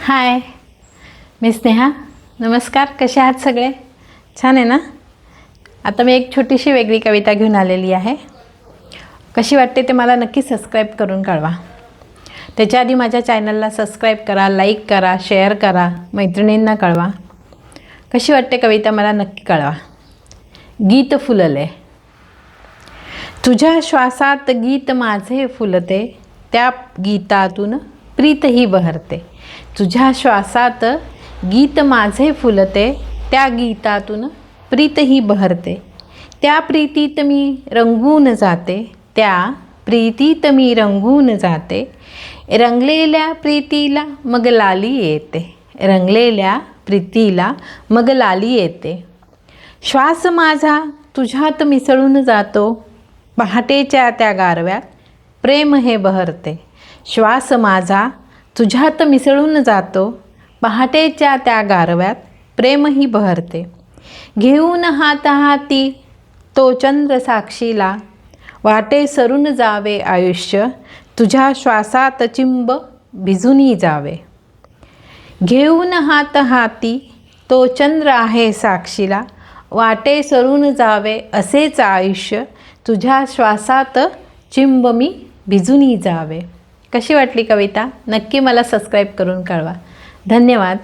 हाय, मी स्नेहा. नमस्कार. कसे आहात सगळे? छान आहे ना? आता मी एक छोटीशी वेगळी कविता घेऊन आलेली आहे. कशी वाटते ते मला नक्की सबस्क्राईब करून कळवा. त्याच्या आधी माझ्या चॅनलला सबस्क्राईब करा, लाईक करा, शेअर करा, मैत्रिणींना कळवा. कशी वाटते कविता मला नक्की कळवा. गीत फुलले. तुझ्या श्वासात गीत माझे फुलते, त्या गीतातून प्रीतही बहरते. तुझ्या श्वासात गीत माझे फुलते, त्या गीतातून प्रीतही बहरते. त्या प्रीतीत मी रंगून जाते, त्या प्रीतीत मी रंगून जाते. रंगलेल्या प्रीतीला मग लाली येते, रंगलेल्या प्रीतीला मग लाली येते. श्वास माझा तुझ्यात मिसळून जातो, पहाटेच्या त्या गारव्यात प्रेम हे बहरते. श्वास माझा तुझ्यात मिसळून जातो, पहाटेच्या त्या गारव्यात प्रेमही बहरते. घेऊन हाती तो चंद्र साक्षीला, वाटे सरून जावे आयुष्य, तुझ्या श्वासात चिंब भिजूनी जावे. घेऊन हाती तो चंद्र आहे साक्षीला, वाटे सरून जावे असेच आयुष्य, तुझ्या श्वासात चिंब मी भिजूनी जावे. कशी वाटली कविता? नक्की मला सबस्क्राईब करून कळवा. धन्यवाद.